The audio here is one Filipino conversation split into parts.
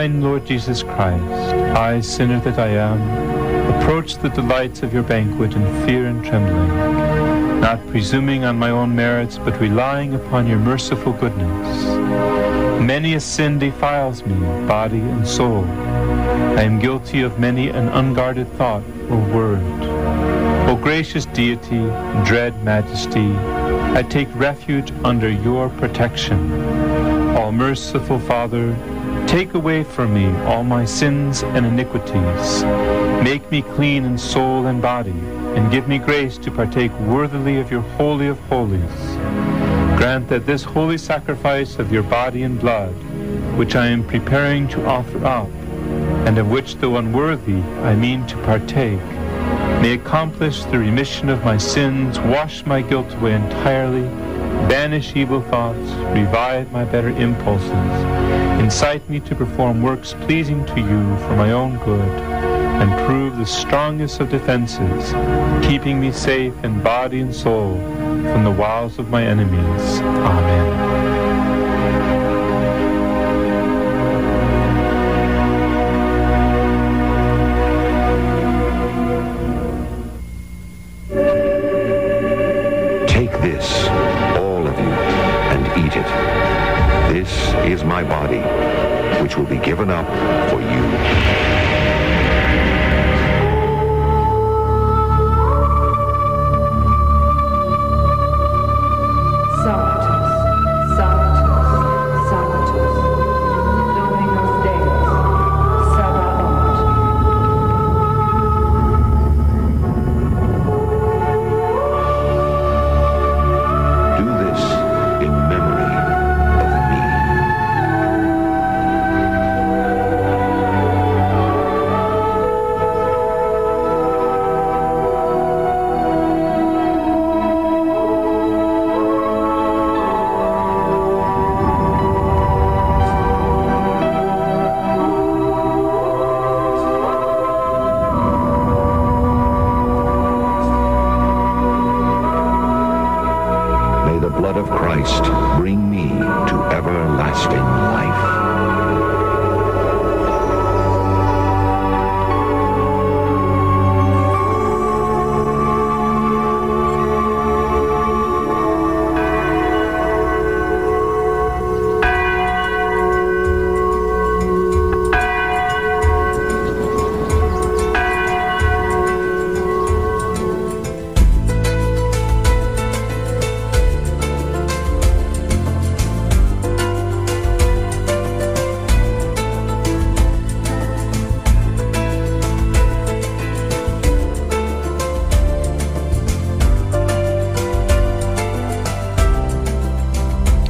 divine Lord Jesus Christ, I, sinner that I am, approach the delights of your banquet in fear and trembling, not presuming on my own merits, but relying upon your merciful goodness. Many a sin defiles me, body and soul. I am guilty of many an unguarded thought or word. O gracious deity, dread majesty, I take refuge under your protection. All merciful Father, take away from me all my sins and iniquities. Make me clean in soul and body, and give me grace to partake worthily of your Holy of Holies. Grant that this holy sacrifice of your body and blood, which I am preparing to offer up, and of which, though unworthy, I mean to partake, may accomplish the remission of my sins, wash my guilt away entirely, banish evil thoughts, revive my better impulses, incite me to perform works pleasing to you for my own good, and prove the strongest of defenses, keeping me safe in body and soul from the wiles of my enemies. Amen. This is my body, which will be given up for you.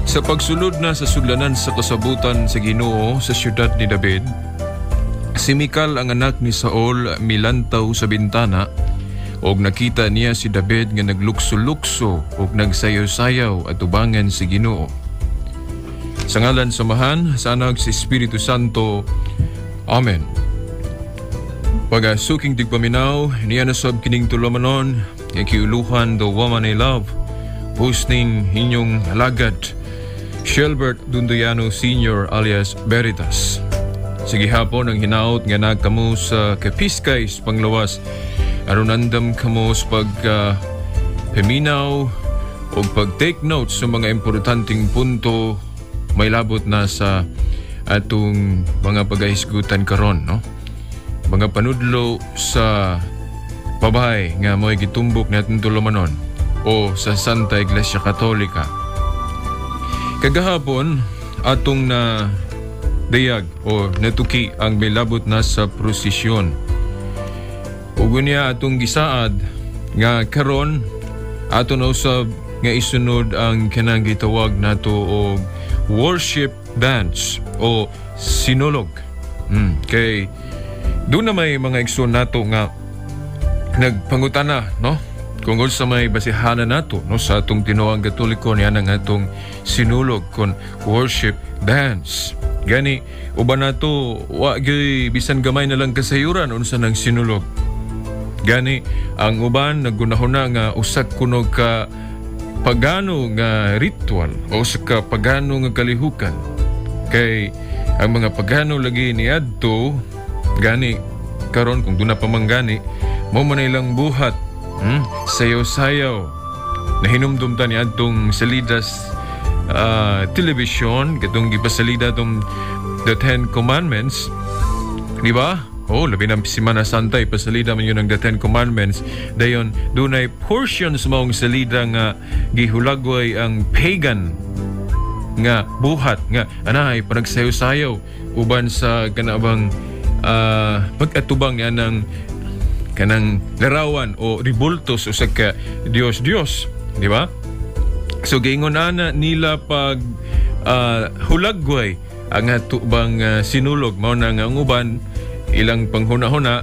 Sa pagsulod na sa sudlanan sa kasabutan sa Ginoo sa siyudad ni David, si Mikal ang anak ni Saul milantaw sa bintana, og nakita niya si David nga naglukso-lukso og nagsayaw-sayaw at ubangan si Ginoo. Sa ngalan samahan sa anak si Espiritu Santo. Amen. Pagasuking tigpaminaw, niya nasab kining tulumanon, ikiuluhan the woman I love, hosting inyong alagad, Shelbert Dundoyano Sr. alias Veritas. Sige hapon ang hinaot nga nagkamo sa Kapiskays panglawas, aron andam kamo sa pagpeminaw o pag-take notes sa mga importanteng punto may labot na sa atong mga pag-ahisgutan karon, no? Mga panudlo sa babae nga mo'y gitumbok natin tulumanon o sa Santa Iglesia Katolika. Kagahapon, atong na dayag o natuki ang milabot na sa prosesyon. Ug niya atong gisaad nga karon aton usab nga isunod ang kanang gitawag nato og worship dance o sinulog. Kay doon na may mga igsoon nato nga nagpangutana, no? Kung sa may basihanan nato, no, sa atong tinuang Katoliko niya ng atong sinulog kon worship dance. Gani uban nato wa gyud bisan gamay na lang kasayuran unsa nang sinulog. Gani ang uban naggunahuna nga usak kuno ka pagano nga ritual o sa ka pagano nga kalihukan. Kay ang mga pagano lagi ni adto gani karon kung duna pa man gani mo man ilang buhat sayaw-sayaw na hinumdum ta ni adtong salidas television katong gipasalida tong the Ten Commandments, di ba? Labi na Semana Santa ipasalida man yun ang the Ten Commandments. Dayon dunay portions maong salida nga gihulagway ang pagan nga buhat nga anay panagsayaw-sayaw uban sa kanabang pag-atubang yan ng kanang larawan o ribultos o sa ka Diyos, di ba? So giingon ana nila pag hulagway ang atubang sinulog mao na nga ang uban ilang panghuna-huna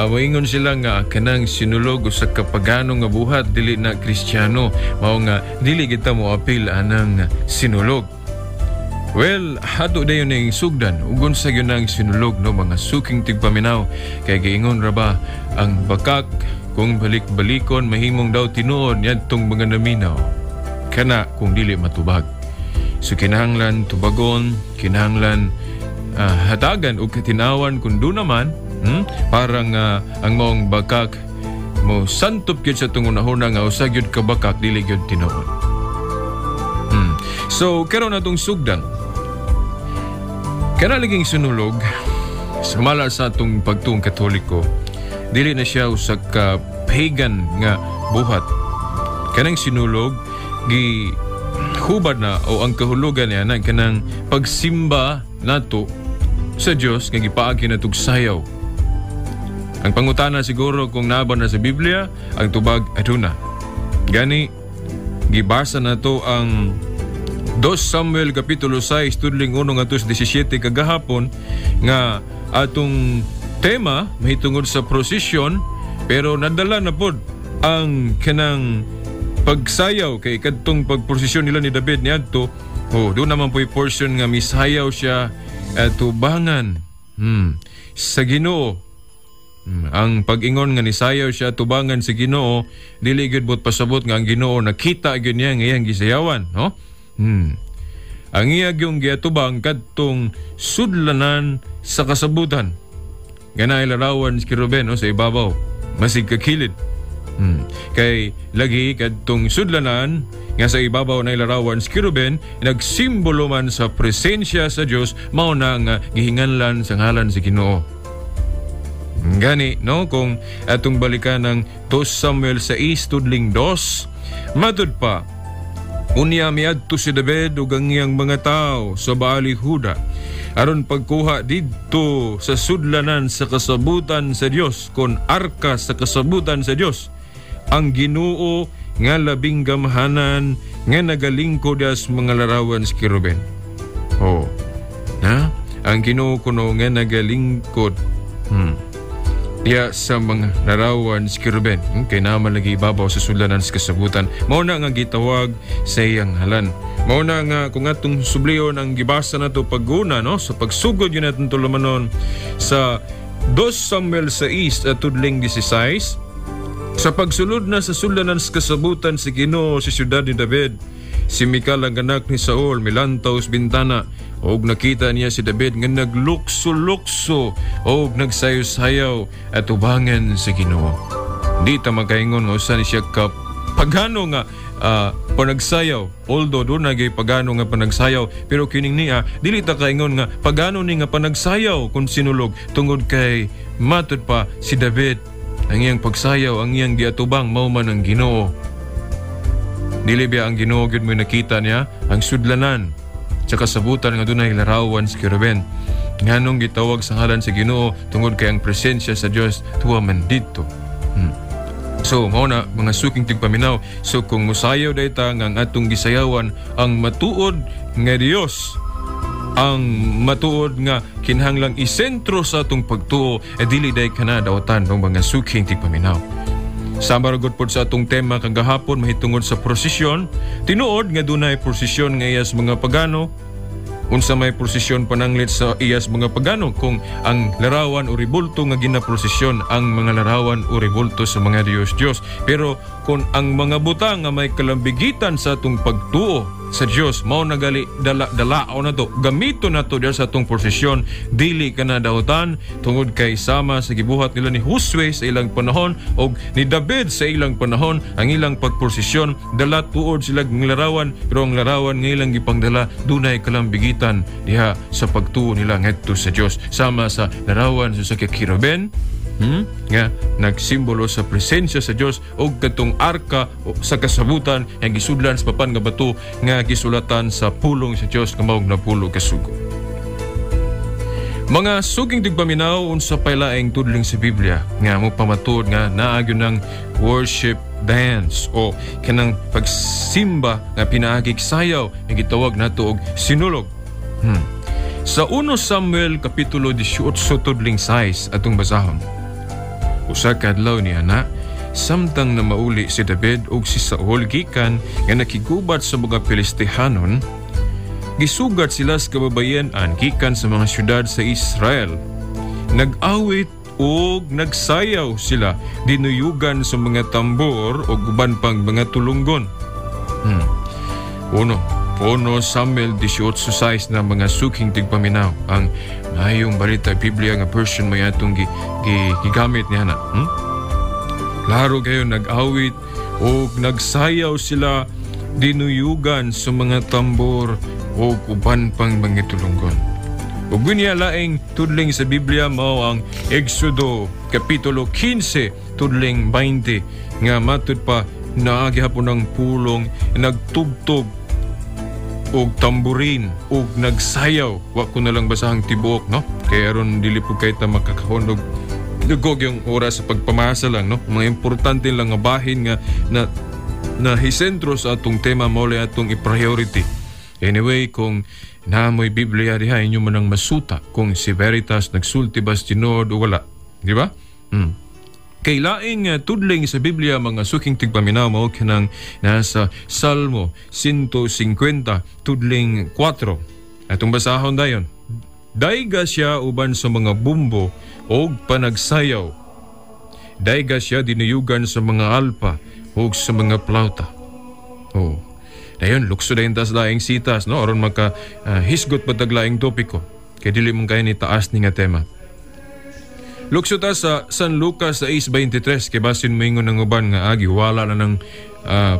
waingon sila nga kanang sinulog sa kapagano nga buhat dili na Kristiyano mao nga dili kita mo apil anang sinulog. Well, hato dayon ning sugdan ugon sa gyud nang sinulog no mga suking tigpaminaw kay giingon ra ba ang bakak kung balik-balikon mahimong daw tinuod yadtong mga naminaw kana kung dili matubag. So kinahanglan tubagon, kinahanglan hatagan o katinawan kung doon naman parang ang maong bakak mo santop yun sa tungunahuna nga usag yun ka bakak dili yun tinuod. So karon atong sugdan kana laging sinulog sumala sa atong pagtuong Katoliko dili na siya usa ka pagan nga buhat. Kanang sinulog hubad na o ang kahulugan niya na kanang pagsimba nato sa Diyos nga gipaagi na tugsayaw. Ang pangutana siguro kung naban na sa Biblia ang tubag aduna. Gani gibasa nato ang 2 Samuel kapitulo 6 tudling 1 ngadto 17 kagahapon nga atong tema mahitungod sa prosesyon pero nadala na pod ang kanang pagsayaw kay kadtong pagprosesyon nila ni David niadto doon naman po'y portion nga misayaw siya tubangan sa Ginoo. Ang pag-ingon nga nisayaw siya tubangan sa Ginoo dili gyud bot pasabot nga ang Ginoo nakita gyud niya nga iyang gisayawan, no? Ang iya gyung giatubang kadtong sudlanan sa kasabutan. Ganay larawan si Ruben no, sa ibabaw masig kakilid. Kay lagi kadtong sudlanan nga sa ibabaw na ilarawan si Ruben nagsimbolo man sa presensya sa Dios mao na nga gihinganlan sa ngalan si Ginoo. Gani no kung atong balikan ng 2 Samuel 6 tudling 2 matud pa unya miadto si David ug ang iyang mga tao sa Baali Huda aron pagkuha didto sa sudlanan sa kasabutan sa Dios kon arka sa kasabutan sa Dios ang Ginoo nga labing gamhanan nga nagalingkod as mga larawan si Ruben. Ang Ginoo kuno nga nagalingkod diya sa mga larawan si Ruben kay naman lagi ibabaw sa sudlanan sa kasabutan mao na nga gitawag sa iyang halan. Mao na nga kung atong subliyon ang gibasa nato paguna no sa pagsugod yun atong tulumanon sa 2 Samuel 6 at tudling 16 sa pagsulod na sa sudlanan sa kasabutan si Ginoo sa siyudad ni David si Mikal ang anak ni Saul milantaw sa bintana og nakita niya si David nga naglukso-lukso og nagsayaw-sayaw at tubangan sa Ginoo. Di ta makaingon nga usan siya ka pagano nga panagsayaw although doon nagay pagano nga panagsayaw pero kining niya dili ta kaingon nga pagano ni nga panagsayaw kung sinulog tungod kay matud pa si David ang iyang pagsayaw ang iyang giatubang mao man ang Ginoo. Dili biya ang Ginoo gyud mo nakita niya ang sudlanan sa kasabutan nga dunay larawan si Ruben nganong gitawag sa ngalan sa Ginoo tungod kay ang presensya sa Dios tuwa man didto. So mao na mga suking tigpaminaw so kung musayaw dayta nga ang atong gisayawan ang matuod nga Dios ang matuod nga kinahanglang isentro sa atong pagtuo dili day kana dawatan ng mga suking tigpaminaw. Sama ragod pod sa atong tema kang gahapon mahitungod sa prosesyon tinuod nga dunay prosesyon nga iyas mga pagano unsa may prosesyon pananglit sa iyas mga pagano kung ang larawan o ribulto nga ginaprosesyon ang mga larawan o ribulto sa mga Diyos pero kung ang mga butang nga may kalambigitan sa atong pagtuo sa Dios mao nagali dala na to gamito na to diya sa atong prosesyon dili ka na daotan tungod kay sama sa gibuhat nila ni Josue sa ilang panahon o ni David sa ilang panahon ang ilang pagprosesyon dala tuod sila ng larawan pero ang larawan ng ilang gipangdala dunay kalambigitan diha sa pagtuo nila ngadto sa Dios sama sa larawan sa kirubin nga nagsimbolo sa presensya sa Dios o katong arka o sa kasabutan ang gisudlan sa papan nga bato nga gisulatan sa pulong sa Dios nga mao na pulo ka sugo. Mga suging tigpaminaw unsa pay laing tudling sa Biblia nga mo pamatud nga naagyo ng worship dance o kanang pagsimba nga pinaagig sayaw nga gitawag nato og sinulog. Sa 1 Samuel kapitulo 18 tudling 6 atong basahon. Usa ka adlaw ni ana samtang na mauli si David ug si Saul gikan nga nakigubat sa mga Pilistihanon, gisugat sila sa kababayan-an gikan sa mga syudad sa Israel. Nag-awit ug nagsayaw sila dinuyugan sa mga tambor ug uban pang mga tulunggon. 1 Samuel 18:6 na mga suking tigpaminaw ang mayong balita Biblia nga version may atong gigamit niya na. Klaro kayo nag-awit o nagsayaw sila dinuyugan sa mga tambor o uban pang mga tulunggon. Ug gunya laing tudling sa Biblia mao ang Exodo kapitulo 15 tudling 20 nga matud pa naagi hapon ng pulong nagtugtog og tamburin og nagsayaw wa ko na lang basahang tibuok no kay aron dili po kay ta makakahondog dugog yung oras sa pagpamasa lang no mga importante lang nga bahin nga na hisentro sa atong tema mo le atong i-priority. Anyway, kung naamoy Biblia diha inyo man ang masuta kung si Veritas nagsulti ba tinod o wala, di ba? Kay laing tudling sa Biblia mga suking tigpaminaw mao kanang nasa Salmo 150 tudling 4. Atong basahon dayon. Dayga siya uban sa mga bumbo og panagsayaw. Dayga siya dinuyugan sa mga alpa og sa mga plauta. Dayon lukso dayon tas laing sitas no aron maka hisgot patag laing topiko. Kay dili man kay ni taas ni nga tema. Lukso ta sa San Lucas 6:23 kay basin moingon ng uban nga agi wala na ng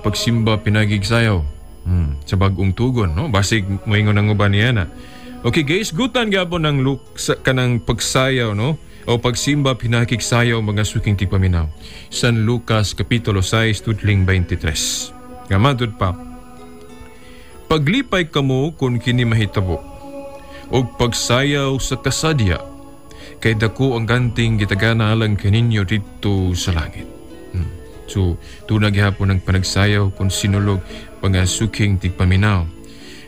pagsimba pinagig sayaw sa bagong tugon no basig moingon ng uban niya na. Okay guys, gutan gyapon ng kanang pagsayaw no o pagsimba pinagig sayaw mga suking tigpaminaw. San Lucas kapitulo 6 tudling 23. Nga matud pa. Paglipay kamo kung kini mahitabo og pagsayaw sa kasadya kay dako ang ganting gitagana alang kaninyo dito sa langit. So, tunag hapon ng panagsayaw kung sinulog pangasuking tigpaminaw.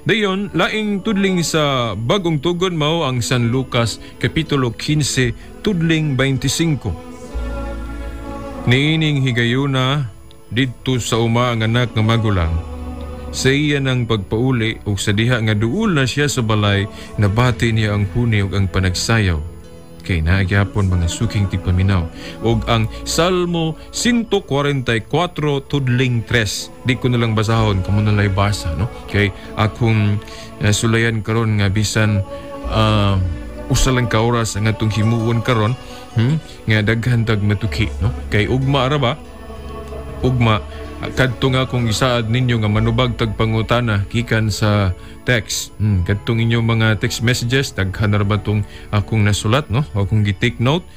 Dayon, laing tudling sa bagong tugon mao ang San Lucas kapitulo 15 tudling 25. Niining higayuna dito sa uma ang anak nga magulang. Sa iya ng pagpauli o sa diha nga duul na siya sa balay nabati niya ang huni ug ang panagsayaw. Kay nagyapon mga suking tigpaminaw og ang Salmo 144 tudling 3 di ko na lang basahon kamo na lay basa no kay akong sulayan karon nga bisan usa lang ka oras ang atong himuon karon nga daghan tag matuki no kay ugma ra ba ugma kadto nga kung isaad ninyo nga manubag tag pangutana gikan sa text. Kadtong inyong mga text messages daghan ra ba tong akong nasulat no o kung gi-take note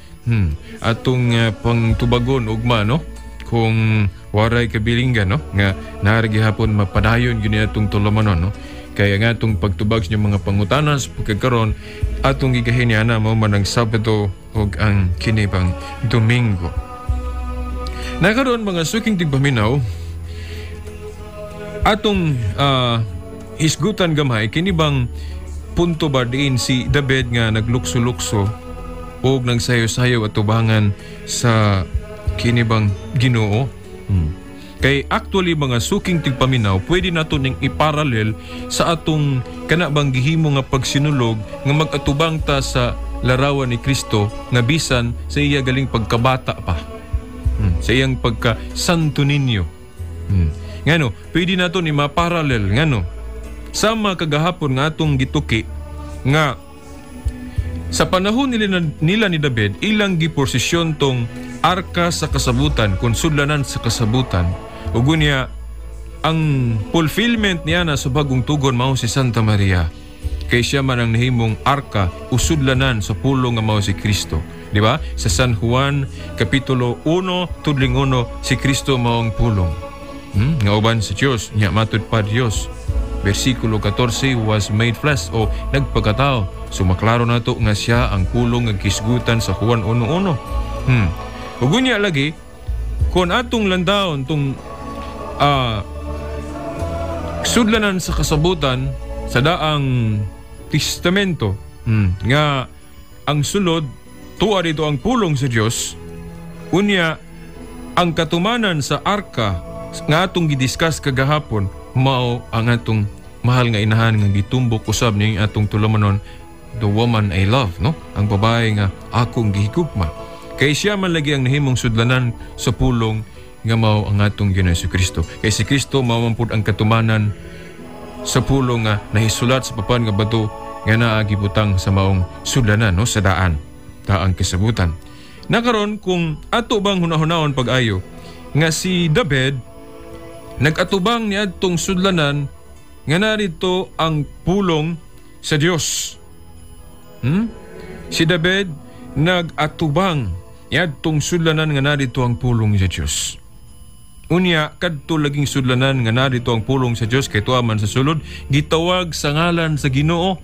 atong pangtubagon ugma no kung waray kabilinggan no nga naara gihapon mapadayon gyud atong tulumanon no kaya nga atong pagtubag sa mga pangutana sa pagkakaron atong gigahinyana mao man ang Sabado ug ang kini pang Domingo. Nakaroon mga suking tigpaminaw atong hisgutan gamay kini bang punto ba diin si David nga naglukso-lukso o nagsayo-sayo at tubangan sa kini bang Ginoo? Kay actually mga suking tigpaminaw pwede nato ning iparalel sa atong kana bang gihimo nga pagsinulog nga mag-atubang ta sa larawan ni Kristo nga bisan sa iya galing pagkabata pa. Sa iyang pagka-santo ninyo. Ngano, pwede nato ni maparalel ngano sama kagahapon nga atong gituki nga sa panahon nila ni David, ilang giposisyon tong arka sa kasabutan, kung sudlanan sa kasabutan. Ug unya ang fulfillment niya na sa bagong tugon mao si Santa Maria. Kay siya man ang nahimong arka usudlanan sa pulong nga mao si Kristo. Di ba? Sa San Juan Kapitulo 1, tudling 1, si Kristo mao ang pulong. Nga uban sa Diyos, nya matud pa Diyos. Versikulo 14, was made flesh o nagpagkatao. Sumaklaro na to nga siya ang pulong ng kisgutan sa Juan 1:1. Ugunya lagi, kung atong landaon tong sudlanan sa kasabutan sa daang testamento, nga ang sulod tuwa dito ang pulong sa Diyos, unya ang katumanan sa arka nga atong gidiscuss kagahapon mao ang atong mahal nga inahan nga gitumbok usab ning atong tulumanon, the woman I love, no? Ang babae nga akong gihigugma. Kay siya man lagi ang nahimong sudlanan sa pulong nga mao ang atong Ginoong Kristo. Kay si Kristo mao man pud ang katumanan sa pulong nga nahisulat sa papan nga bato nga naa gibutang sa maong sudlanan, no? Sa daang kasabutan. Nakaron kung ato bang hunahunahon pag-ayo nga si David nag-atubang niadtong sudlanan nga narito ang pulong sa Dios. Si David nag-atubang niadtong sudlanan nga narito ang pulong sa Dios. Unya kadto laging sudlanan nga narito ang pulong sa Dios kay tuwa man sa sulod gitawag sa ngalan sa Ginoo.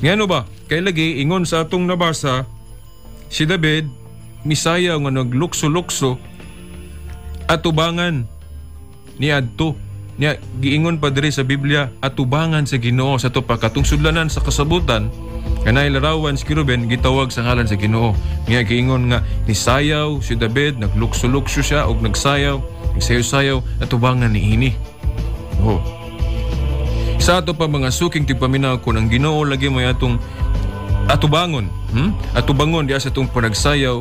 Ngano ba? Kay lagi ingon sa atong nabasa, si David misaya nga naglukso-lukso atubangan ni adto niya giingon pa diri sa Biblia, atubangan sa Ginoo sa to katong sudlanan sa kasabutan kanay larawan si Kiruben gitawag sa ngalan sa Ginoo. Niya giingon nga nisayaw si David, naglukso-lukso siya og nagsayaw atubangan ni ini. Sa ato pa mga suking tigpaminaw kun ang Ginoo lagi may atong atubangon, atubangon diya sa atong panagsayaw,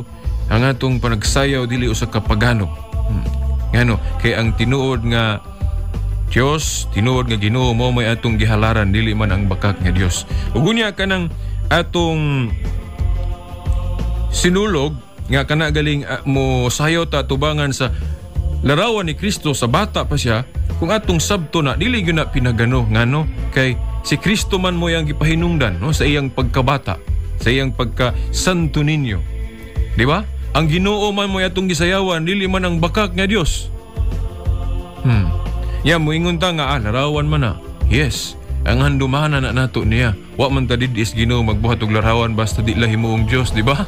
ang atong panagsayaw dili usa ka pagano. Ngano kay ang tinuod nga Dios, tinuod nga Ginoo mo may atong gihalaran dili man ang bakak nga Dios. Ug unya kanang atong sinulog nga kana galing mo sayaw ta tubangan sa larawan ni Kristo sa bata pa siya, kung atong sabto na dili gyud na pinagano ngano kay si Kristo man mo yang gipahinungdan, no, sa iyang pagkabata, sa iyang pagka-santo ninyo. Di ba? Ang Ginoo man mo atong gisayawan dili man ang bakak nga Dios. Ya moingon ta nga larawan man na. Yes, ang handumanan na nato niya. Wa man ta didis Ginoo magbuhat og larawan basta di la himuong Dios, di ba?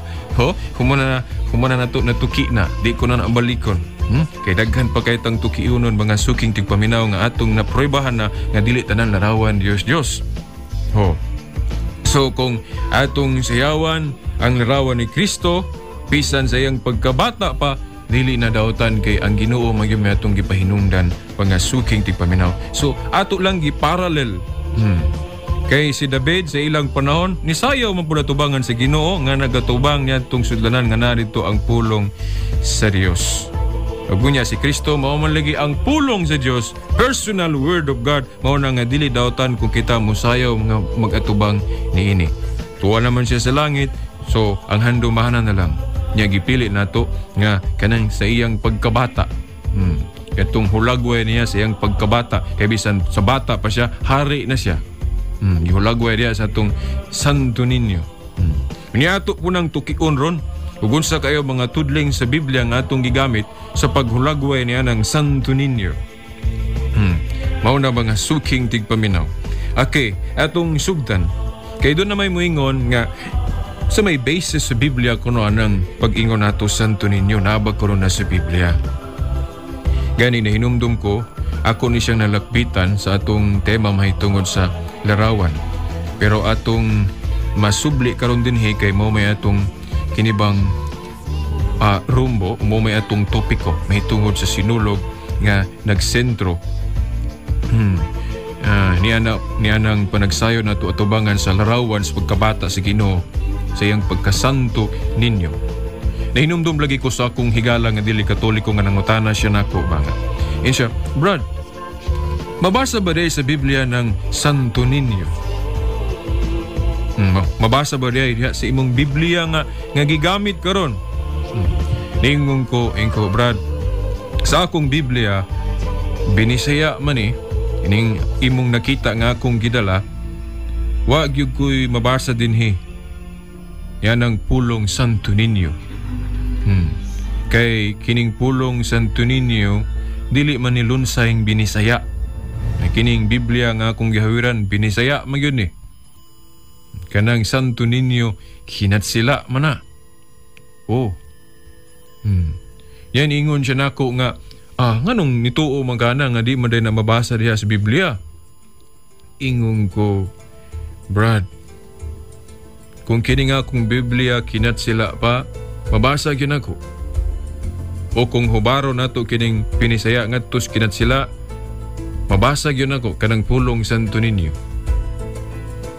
Humana nato natuki na, di ko na nabalikon. Kay daghan pa kay tang tukiunon mga suking tigpaminaw nga atong napruebahan na nga dili tanan larawan Dios. So kung atong sayawan ang larawan ni Kristo bisan sa iyang pagkabata pa, dili na daotan kay ang Ginoo magyud atong gipahinungdan mga suking tigpaminaw. So ato lang gi-parallel. Kay si David sa ilang panahon nisayaw man pud atubangan sa Ginoo nga nagatubang niya tong sudlanan nga narito ang pulong sa Dios. Ug unya si Kristo mao man lagi ang pulong sa Dios, personal word of God, mao na nga dili daotan kung kita mosayaw nga mag-atubang niini. Tuwa naman siya sa langit, so ang handumahanan na lang niya gipili nato nga kanang sa iyang pagkabata. Katong hulagway niya sa iyang pagkabata, kay bisan sa bata pa siya, hari na siya. Gihulagway niya sa atong santo ninyo. Niyato po nang tukion ron, ug unsa kayo mga tudling sa Biblia nga atong gigamit sa paghulagway niya ng santo ninyo. Mao na mga suking tigpaminaw. Okay, atong sugdan. Kay doon na may muingon nga sa may basis sa Biblia kuno anang pag-ingon nato santo ninyo, nabag ko na sa Biblia. Gani na hinumdum ko, ako ni siyang nalakpitan sa atong tema mahitungod sa larawan. Pero atong masubli karon dinhi kay mo may atong kinibang rumbo, mo may atong topiko mahitungod sa sinulog nga nagsentro. Nianang panagsayo nato atubangan sa larawan sa pagkabata sa Ginoo sa iyang pagkasanto ninyo. Nahinumdum lagi ko sa akong higala nga dili katoliko nga nangutana siya nako banga. Insya, Brad, Mabasa ba day sa Biblia ng Santo Niño? Mabasa ba day sa imong Biblia nga gigamit karon? Ningon ko, Brad, sa akong Biblia, binisaya man ining imong nakita nga akong gidala, wag yung ko'y mabasa din yan ang pulong Santo Niño. Kay kining pulong Santo Niño, dili man nilunsayng binisaya. Kining Biblia nga akong gihawiran, binisaya man yun Kanang Santo Niño, hinatsila man na. Yan ingon siya nako nga, nganong nituo magana nga di man day na mabasa diha sa Biblia. Ingon ko, Brad, kung kini nga akong Biblia kinatsila pa, mabasa gyud ako. O kung hubaro nato kining pinisaya ngadtos kinatsila, mabasa gyud ako kanang pulong Santo Niño.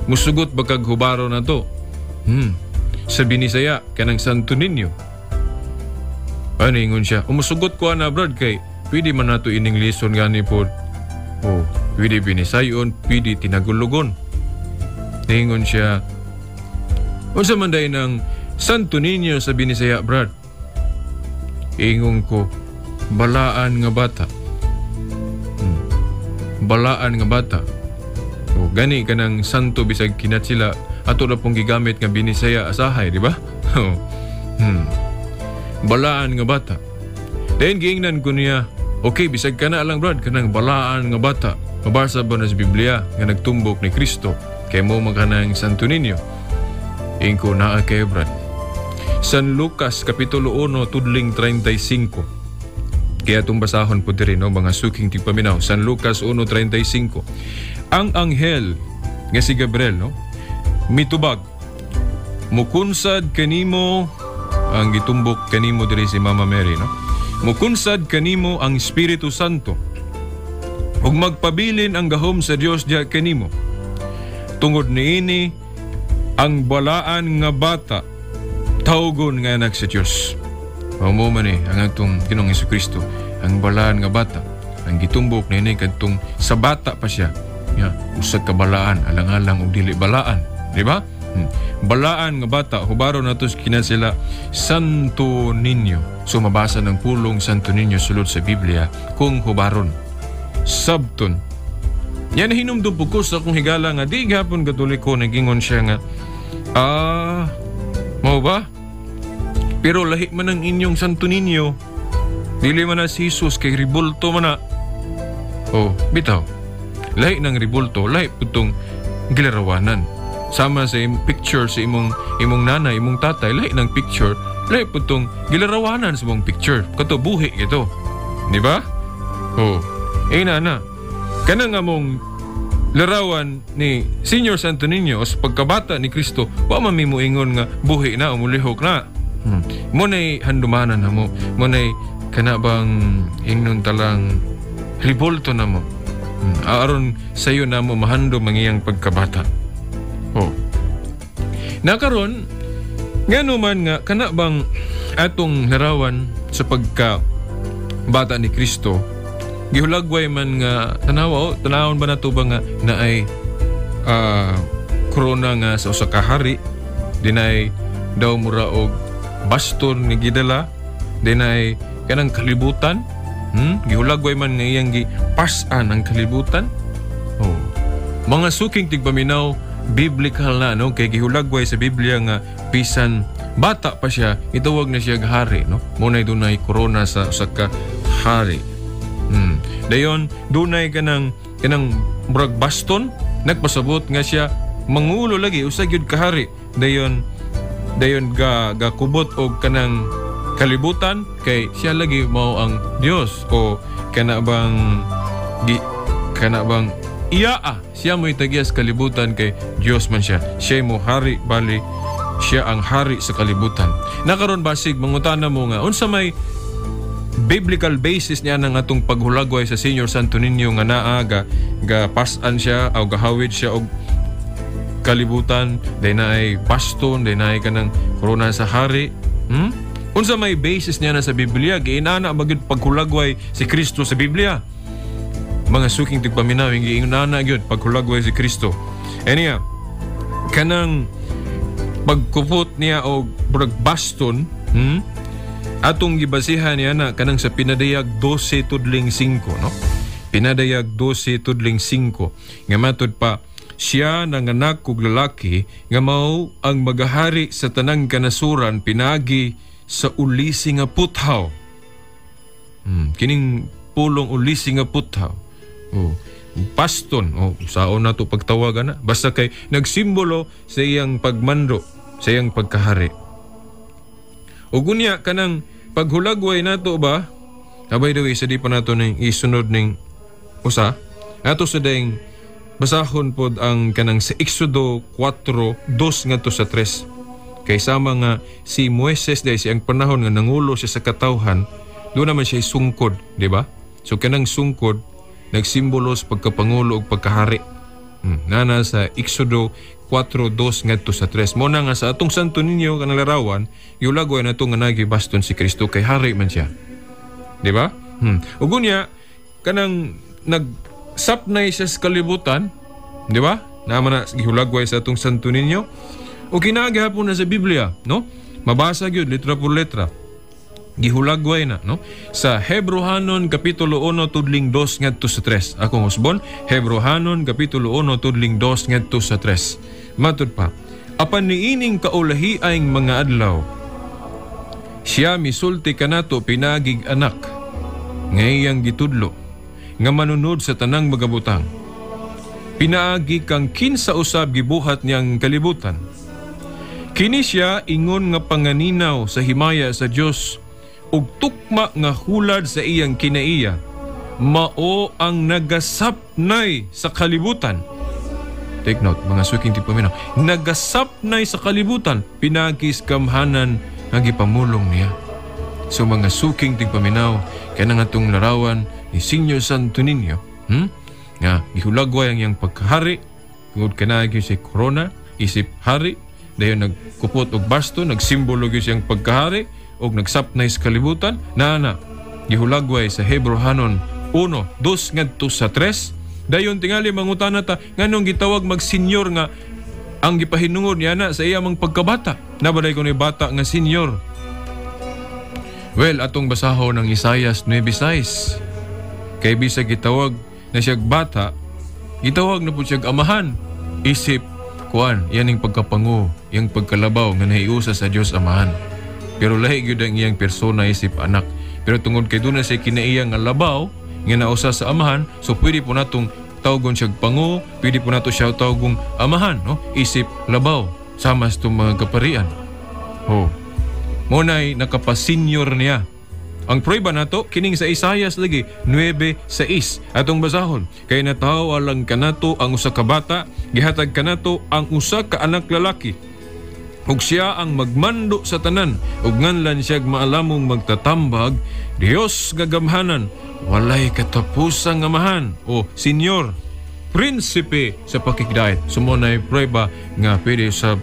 Musugot ba kag hubaro na to? Sa binisaya kanang Santo Niño. Ano ingon siya? Umusugot ko na, Brad, kay pwede man nato ining lison gani po. Pwede binisayon, pwede tinagulugon. Ingon siya, unsa man day ng Santo Niño sa binisaya, Brad? Ingon ko, balaan nga bata. Balaan nga bata. Gani kanang santo bisag kinatsila ato na pong gigamit nga binisaya asahay, di ba? Balaan nga bata. Dahil giingnan ko niya, okay, bisag ka na lang, Brad, kanang balaan nga bata. Mabasa ba na sa Biblia nga nagtumbok ni Kristo kay mo magkanang Santo Niño? Ingin ko naa kayo, Brad. San Lucas Kapitulo 1 tudling 35. Kaya itong basahon po diri, mga suking tigpaminaw. San Lucas 1:35. Ang anghel nga si Gabriel, mitubag, mukunsad kanimo, ang gitumbok kanimo diri si Mama Mary, mukunsad kanimo ang Espiritu Santo, ug magpabilin ang gahom sa Dios diha kanimo. Tungod niini, ang balaan nga bata, tawgon nga anak sa Dios. Mo man ang atong Ginoong Jesucristo, ang balaan nga bata, ang gitumbok niini kadtong sa bata pa siya. Usag ka balaan, alang-alang og dili balaan, di ba? Balaan nga bata, hubaro nato kinasila Santo Niño. So mabasa ng pulong Santo Niño sulod sa Biblia kung hubaron. Sabton. Yan hinumdum po ko sa akong higala nga di gapon Katoliko, nagingon siya nga, mau ba? Pero lahi man ang inyong Santo Niño, dili man na si Jesus kay ribulto man na. Bitaw. Lahi ng ribulto, lahi putong gilarawanan. Sama sa picture sa imong nanay, imong tatay, lahi ng picture, lahi putong gilarawanan sa imong picture. Kato buhi ito. Di ba? Na. Kanang nga mong larawan ni Senior Santo Niño o sa pagkabata ni Kristo, wa man mi moingon nga buhi na o mulihok na. Muna'y handumanan na mo. Muna'y kanabang ingnon talang ribulto na mo. Aron sayo na mo mahando mangiyang pagkabata. Nakaron, nga naman nga, kanabang atong larawan sa pagkabata ni Kristo, gihulagway man nga, tanawon ba na ito ba nga na ay korona nga sa usa ka hari, dinay daw mura og baston nga gidala, dinay kanang kalibutan, gihulagway man nga iyang gipasan ang kalibutan. Mga suking tigpaminaw, biblical na, kay gihulagway sa Biblia nga bisan bata pa siya, itawag na siya hari, munay dunay korona sa usa ka hari. Dayon dunay kanang murag baston, nagpasabot nga siya mangulo lagi usag gyud ka hari. Dayon gakubot og kanang kalibutan kay siya lagi mao ang Dios o kanabang iyaa siya mo itagias kalibutan kay Dios man siya mo hari bali siya ang hari sa kalibutan. Nakaron basig mangutana mo nga unsa may biblical basis niya ng atong paghulagway sa Senior Santo Niño nga naa gapasan siya o gahawid siya og kalibutan, day na ay baston, day na ay kanang korona sa hari. Unsa may basis niya na sa Biblia, giinana bagid paghulagway si Kristo sa Biblia. mga suking tigpaminaw yung giingunana gyud paghulagway si Kristo. Aniya kanang pagkupot niya og baston, atong gibasihan niya na kanang sa pinadayag 12:5, no? Pinadayag 12:5 nga matud pa siya nanganak og lalaki nga mao ang magahari sa tanang kanasuran pinagi sa ulisi nga puthaw. Kining pulong ulisi nga puthaw. Baston, saon na to pagtawagan na. Basta kay nagsimbolo sa iyang pagmando, sa iyang pagkahari. O gunya kanang paghulagway nato ba? By the way, sa di pa nato ning isunod ning usa. Ato sa daing basahon pod ang kanang sa Exodo 4:2 ngadto sa 3. Kay sama nga si Moises day siyang panahon nga nangulo siya sa katawhan, doon naman siya sungkod, di ba? So kanang sungkod nagsimbolos pagkapangulo ug pagkahari. Nana sa Exodo 4:2 ngadto sa 3. Mo na nga sa atong Santo Niño kanang larawan, yulagway na to nga nagibaston si Kristo kay hari man siya. Di ba? Ug unya kanang nagsapnay siya sa kalibutan, di ba? Naman na gihulagway sa atong Santo Niño. O kinagihapon na sa Biblia, no? Mabasa gyud letra por letra. Gihulagway na, no? Sa Hebrohanon kapitulo 1 tudling 2 ngadto sa 3. Akong usbon, Hebrohanon kapitulo 1 tudling 2 ngadto sa 3. Matud pa, apan niining kaulahi aing mga adlaw, siya misulti kanato pinagig anak, ngayang gitudlo, nga manunod sa tanang magabutang. Pinaagi kang kinsa usab gibuhat niyang kalibutan. Kini siya ingon nga panganinaw sa himaya sa Dios ug tukma nga hulad sa iyang kinaiya. Mao ang nagasapnay sa kalibutan. Take note, mga suking tipaminaw. Nagasapnay sa kalibutan, pinagis kamhanan nga gipamulong niya. So mga suking tigpaminaw, kaya nga itong larawan ni Senior Santo Niño, nga gihulagway ang iyang pagkahari, tungod kanagi si corona, isip hari, dayon nagkupot og basto, nagsimbolo gyud siyang pagkahari og nagsapnay sa kalibutan. Nana gihulagway sa Hebrohanon 1:2 ngadto sa 3. Dayon tingali mangutana ta nganong gitawag mag-senior nga ang gipahinungod niya na sa iya mang pagkabata. Nabaday ko ni bata nga senior. Well, atong basahon ng Isaias 9:6. Kay bisag gitawag na siyag bata, gitawag na po siyag amahan. Isip kuan, yan ang pagkapangu, yung pagkalabaw nga nahiusa sa Dios Amahan. Pero lahi gyud ang iyang persona isip anak. Pero tungod kay dunay say kinaiyang nga labaw nga nausa sa amahan, so pwede po natong tawgon siyag pangu, pwede po nato siya tawgong amahan, no? Isip labaw sama sa mga kaparian. Monay nakapasenyor niya. Ang prueba nato kining sa Isaias lagi 9:6 atong basahon. Kay natawo lang kanato ang usa ka bata, gihatag kanato ang usa ka anak lalaki. Ug siya ang magmando sa tanan, ug nganlan siya maalamong magtatambag, Dios gagamhanan, walay katapusang amahan o senyor, prinsipe sa pakigdayat. Sumonay prueba nga pwede sa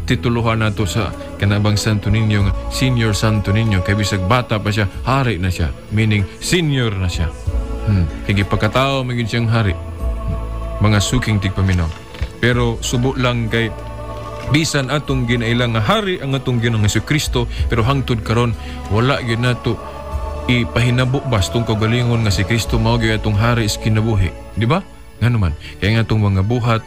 tituluhan nato sa kanabang Santo Niño nga Senior Santo Niño, kay bisag bata pa siya, hari na siya, meaning senior na siya. Kaya pagkatao maging siyang hari. Mga suking tigpaminaw. Pero subo lang kay bisan atong ginailang nga hari ang atong Ginoong Jesucristo, pero hangtod karon wala gyud nato ipahinabo bastong kagalingon nga si Kristo mao gyud atong hari is kinabuhi, di ba? Ngano man kay nga atong mga buhat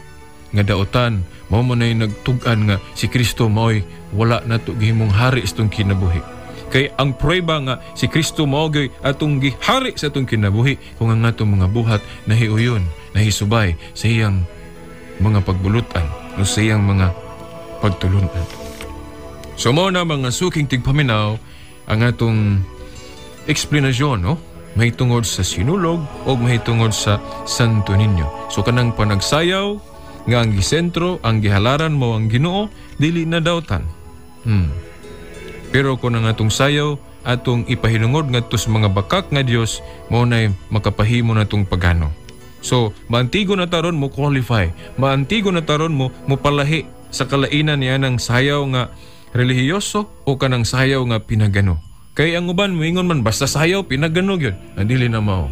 nga daotan mao man ay nagtug-an nga si Kristo mao'y wala nato gihimong hari istong kinabuhi. Kay ang prueba nga si Kristo mao gyud atong gihari sa atong kinabuhi kung ang atong mga buhat nahiuyon, nahisubay sa iyang mga pagbulutan o sa iyang mga pagtulunan. So mo na mga suking tigpaminaw ang atong eksplanasyon, no? Mahitungod sa sinulog o mahitungod sa Santo Niño. So kanang panagsayaw nga ang gisentro, ang gihalaran mo ang Ginoo, dili na dawtan. Pero kung ang atong sayaw, atong ipahinungod ngadto sa mga bakak nga Dios, mao nay makapahimo natong pagano. So, maantigo na taron mo qualify. Maantigo na taron mo palahi sa kalainan niya ng sayaw nga relihiyoso o kanang sayaw nga pinagano. Kay ang uban moingon man basta sayaw pinaganog yun. Dili na mao.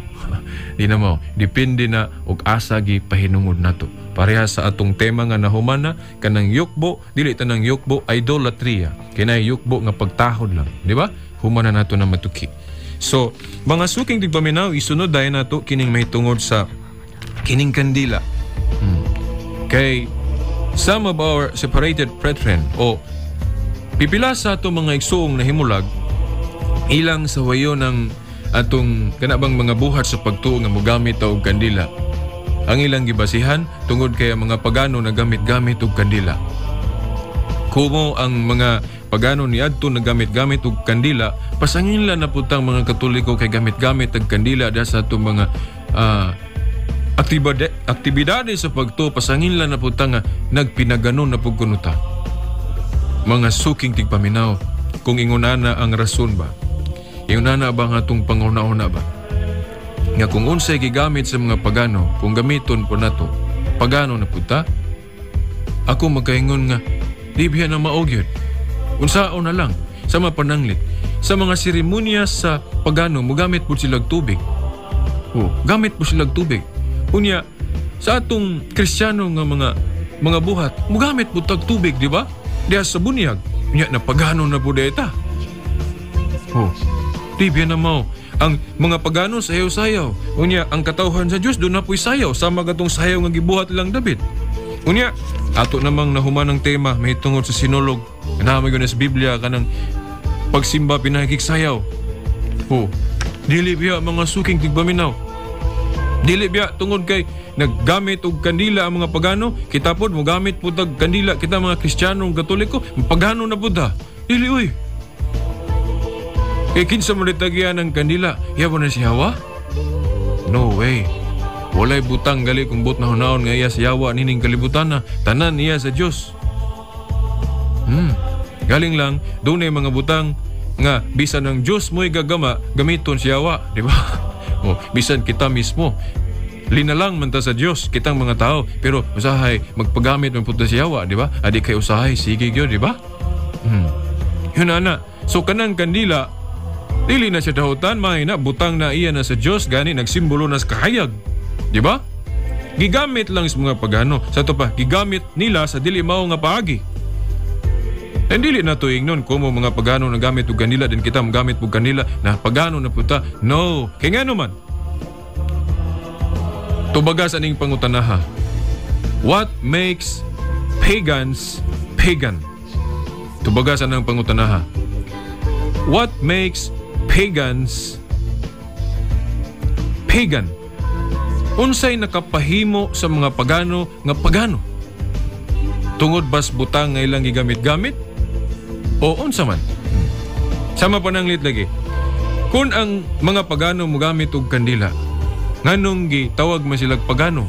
Di na mao. Depende na og asa gi pahinungod nato. Pareha sa atong tema nga nahumana kanang yukbo, dili tanang yukbo idolatria. Kinay yukbo nga pagtahod lang, di ba? Humana nato na matuki. So, mga suking tigpaminaw isunod dayon nato kining mahitungod sa kining kandila. Kay some of our separated brethren o pipila sa ato mga igsuong na himulag ilang sa wayo ng atong kanabang mga buhat sa pagtuo nga mogamit og kandila. Ang ilang gibasihan tungod kay mga pagano na gamit-gamit og kandila. Kumo ang mga pagano ni adto na gamit-gamit og kandila, pasangin la na putang mga Katoliko kay gamit-gamit og kandila da sa atong mga aktibidades sa pagtuo, pasangin la na putang nagpinaganon na pugkunuta. Mga suking tigpaminaw, kung ingunana ang rason ba? Ingunana ba nga itong panguna-una ba? Nga kung unsay gigamit sa mga pagano, kung gamiton po nato, pagano na puta, ako magkaingon nga, di biya na maogyod. Unsao na lang, sa mga pananglit, sa mga seremonya sa pagano, mugamit po silag tubig. Gamit po silag tubig. Unya, sa atong Kristiyano nga mga buhat, mugamit po tag tubig, di ba? Diya sa bunyag, unya na pagano na po deta. Di biya na mao. Ang mga pagano sayaw-sayaw. Unya, ang katawhan sa Diyos, doon na po'y sayaw. Sama gatong sayaw nga gibuhat lang David. Unya, ato namang nahuman ng tema, may tungod sa sinulog. Nahamay ko na sa Biblia, kanang pagsimba pinakiksayaw. Dili biya mga suking tigpaminaw. Dili biya tungod kay naggamit og kandila ang mga pagano, kita pod mo gamit po tag kandila kita mga Kristiyanong Katoliko, pagano na po ta. Dili uy. Kinsa man ditagyan ng kandila, yabo na si Hawa? No way. Walay butang gali kung but na hunaon nga iya si Hawa nining kalibutan na tanan iya sa Dios. Galing lang dunay mga butang nga bisan ng Dios mo'y gagama gamiton si Hawa, di ba? Bisan kita mismo linalang man ta sa Dios kitang mga tao, pero usahay magpagamit man punta si Hawa, di ba? Adi kay usahay sige gyud, di ba? Yun ana. So kanang kandila dili na siya dahutan, may na butang na iya na sa Dios, gani nagsimbolo na sa kahayag, di ba? Gigamit lang sa mga pagano, sa to pa gigamit nila sa dili mao nga paagi. And dili na to ingnon kumo mga pagano na gamit og kanila din kita magamit og kanila na pagano na puta. No, kay ngano man. Tubagas aning pangutanaha. What makes pagans pagan? Tubagas anang pangutanaha. What makes pagans pagan? Unsay nakapahimo sa mga pagano nga pagano? Tungod bas butang nga ilang gigamit-gamit? O unsa man? Sama pananglit lagi. Kung ang mga pagano mogamit og kandila, nganong gitawag man silag pagano?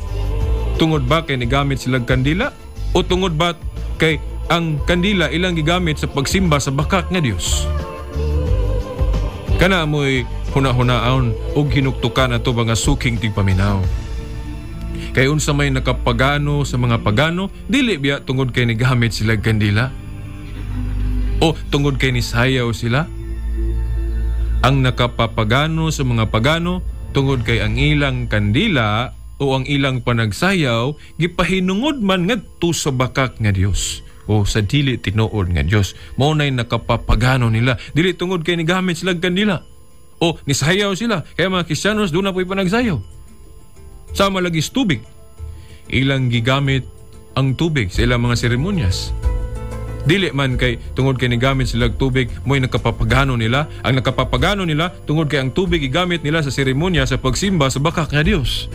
Tungod ba kay nigamit silag kandila? O tungod ba kay ang kandila ilang gigamit sa pagsimba sa bakak nga Dios? Kana mo'y huna-hunaon og hinuktukan ato mga suking tigpaminaw. Kay unsa may nakapagano sa mga pagano, dili biya tungod kay nigamit sila kandila o tungod kay nisayaw sila. Ang nakapapagano sa mga pagano tungod kay ang ilang kandila o ang ilang panagsayaw gipahinungod man ngadto sa bakak nga Dios o sa dili tinuod nga Dios. Mao nay nakapapagano nila, dili tungod kay nigamit sila kandila o nisayaw sila. Kaya mga Kristiyanos doon na po'y panagsayaw. Sama lagi sa tubig. Ilang gigamit ang tubig sa ilang mga seremonyas. Dili man kay tungod kay nigamit sila tubig mo'y nakapapagano nila. Ang nakapapagano nila tungod kay ang tubig gigamit nila sa seremonya sa pagsimba sa bakak nga Dios.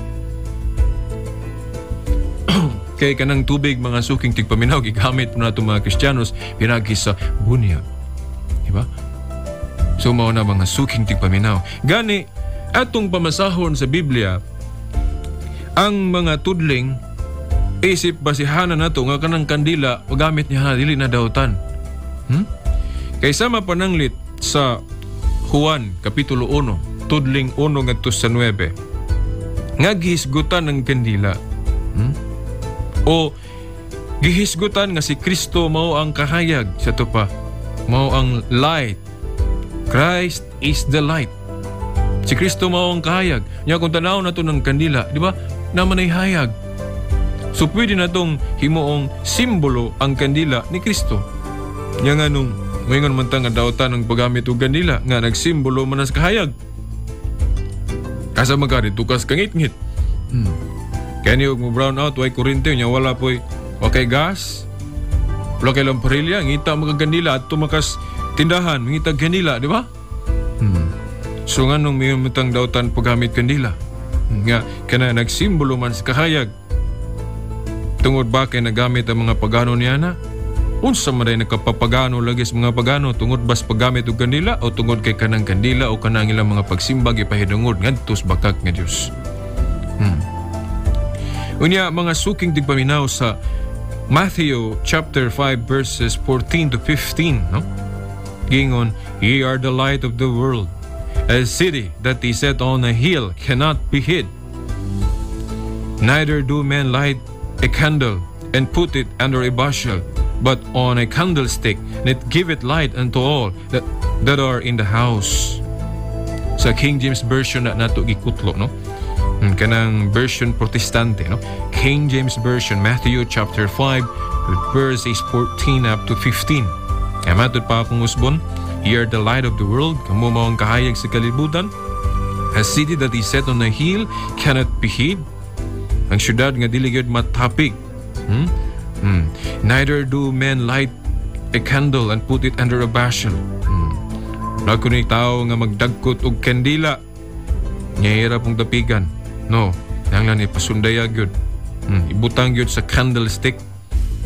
Kay kanang tubig mga suking tigpaminaw gigamit po nato mga Kristiyanos pinagi sa bunyag. Diba? So mao na mga suking tigpaminaw. Gani atong pamasahon sa Biblia ang mga tudling isip basihanan nato nga kanang kandila o gamit niya dili na daotan. Kaysa mapananglit sa Juan Kapitulo 1, tudling 1 ngadto sa 9. Nga gihisgutan ng kandila. O gihisgutan nga si Kristo mao ang kahayag sa to pa. Mao ang light Christ is the light. Si Kristo mao ang kahayag. Nya kung tanaw na to ng kandila, di ba? Naman ay hayag. So pwede na tong himuong simbolo ang kandila ni Kristo. Nya nga nung ngayon man tang adawtan ng paggamit og kandila nga nagsimbolo man as kahayag. Kasa magari tukas kangit-ngit. Kaya niyo mo brown out, way kurente nya wala po'y okay gas. Wala kay lamparilla, ngita magagandila at tumakas tindahan, ngita kandila, di ba? So nga nung may matang dautan paggamit kandila. Nga, kana nagsimbolo man sa kahayag. Tungod ba kay nagamit ang mga pagano niya na? Unsa man rin nakapapagano lagi sa mga pagano tungod bas paggamit og kandila o tungod kay kanang kandila o kanang ilang mga pagsimbag ipahidungod ngadtos bakak nga Dios. Unya mga suking tigpaminaw sa Matthew chapter 5 verses 14 to 15, no? Gingon, ye are the light of the world. A city that is set on a hill cannot be hid. Neither do men light a candle and put it under a bushel, but on a candlestick, and it giveth light unto all that are in the house. Sa King James Version na nato gikutlo, no? Kanang version protestante, no? King James Version, Matthew chapter 5 verses 14 up to 15. Kaya matod pa akong usbon, ye are the light of the world, kamo mao ang kahayag sa kalibutan. A city that is set on a hill cannot be hid. Ang syudad nga dili gyud matapig. Neither do men light a candle and put it under a bushel. Wala ko ni tao nga magdagkot og kandila. Nyahira pong tapigan. No, nanglan ipasundaya gyud. Ibutang gyud sa candlestick.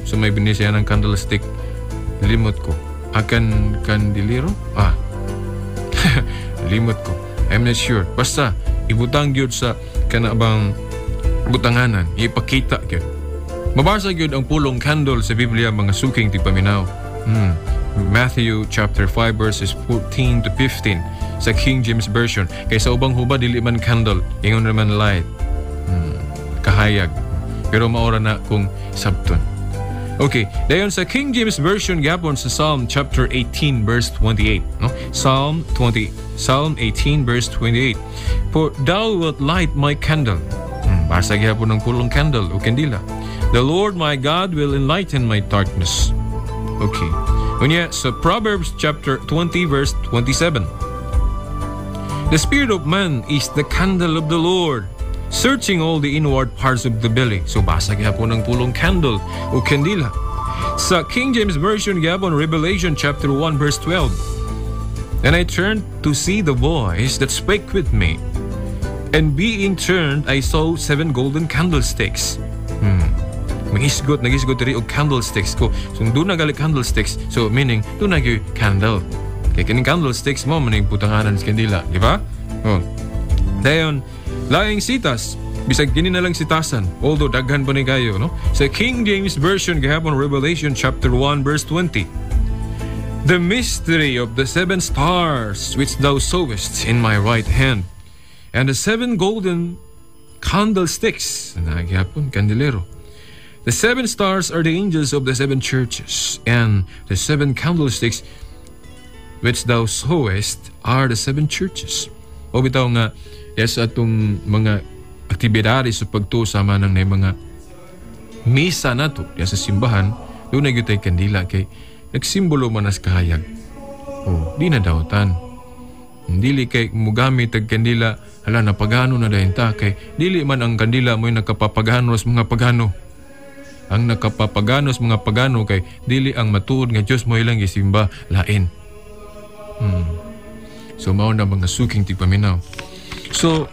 So may binisya ng candlestick. Limot ko. Akan kandilero? Limot ko. I'm not sure. Basta, ibutang gyud sa kanabang butanganan. Ipakita gyud. Mabasa gyud ang pulong candle sa Biblia mga suking tigpaminaw. Matthew chapter 5 verses 14 to 15 sa King James Version. Kay sa ubang hubad dili man candle, ingon naman light. Kahayag. Pero maora na kung sabton. Okay, dayon sa King James Version gyapon sa Psalm chapter 18 verse 28, no? Psalm 18 verse 28. For thou wilt light my candle. Basa gyapon ng pulong candle o kandila. The Lord my God will enlighten my darkness. Okay. Unya sa Proverbs chapter 20 verse 27. The spirit of man is the candle of the Lord, searching all the inward parts of the belly. So basa gyapon ng pulong candle o kandila. Sa King James Version gyapon Revelation chapter 1 verse 12. And I turned to see the voice that spake with me. And being turned, I saw 7 golden candlesticks. Nagisgot diri og candlesticks ko. So doon na gali candlesticks. So meaning doon na gyud candle. Kaya kining candlesticks mo maning putanganan sa kandila, di ba? Oh. Dayon laing sitas, bisag kini na lang sitasan, although daghan pa ni kayo, no? Sa King James Version gihapon Revelation chapter 1 verse 20. The mystery of the 7 stars which thou sawest in my right hand, and the 7 golden candlesticks, na gihapon kandelero. The 7 stars are the angels of the 7 churches, and the 7 candlesticks which thou sawest are the 7 churches. O bitaw nga yes atong mga aktibidades sa pagtusama ng mga misa nato sa simbahan, doon na gyud tay kandila kay nagsimbolo man as kahayag. Di na dawtan. Dili kay mugamit og kandila hala napagano na dayon ta kay dili man ang kandila mo'y nakapapagano sa mga pagano. Ang nakapapagano sa mga pagano kay dili ang matuod nga Dios mo ilang gisimba lain. So mao na mga suking tigpaminaw. So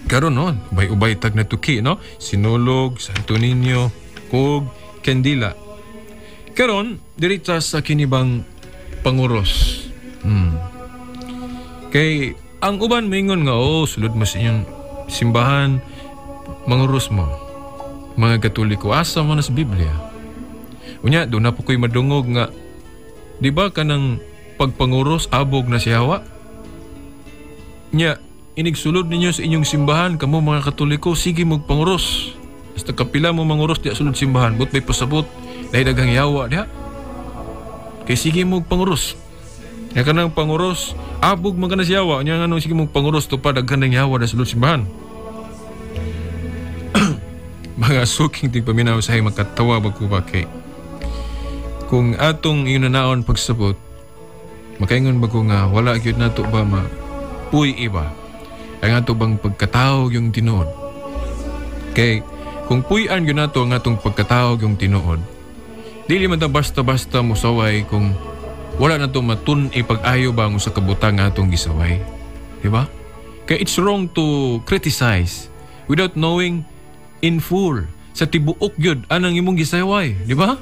karon no, ubay tag na tuki, no? Sinulog, Santo Niño, kog kandila. Karon dirita sa kinibang panguros. Kay ang uban mingon nga sulod mo sa inyong simbahan, manguros mo. Mga Katoliko asa man sa Biblia. Unya do na po koy madungog nga di ba kanang pagpanguros abog na si Hawa? Nya inigsulod ninyo sa inyong simbahan kamo mga Katoliko, sige magpanguros. Basta kapila mo manguros diya sulod simbahan, but may pasabot dahil daghang yawa diha. Kay sige magpanguros. Nga kanang panguros, abog man ka na siyawa. Nga nga sige mong panguros to pa daghan ng yawa na sulod simbahan. Mga suking tigpaminaw sa makatawa magkuba kay. Kung atong inanaon pagsabot, makaingon ba ko nga wala gyud nato ba puy iba ang ato bang pagkatawag yung tinuod. Kay kung puy-an gyud nato ang atong pagkatawag yung tinuod, dili man ta basta-basta musaway kung wala na to pag-ayo ba sa kabutang atong gisaway. Diba? Kaya it's wrong to criticize without knowing in full sa tibuok gyud anang imong gisaway. Diba?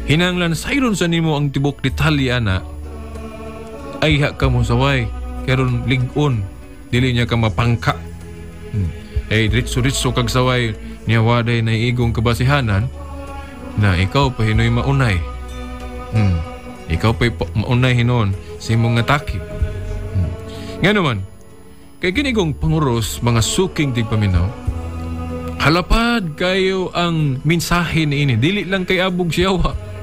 Hinanglan sayron sa nimo ang tibok detalye ana ay ka mo saway karon lig-on dili niya ka mapangka. Ritso-ritso kag saway niya waday na igong kabasihanan na ikaw pa hinoy maunay. Ikaw pa maunay hinon sa imong atake. Nga naman, kay kinigong panguros mga suking tigpaminaw, halapad kayo ang mensahe ni ini. Dili lang kay abog siyawa.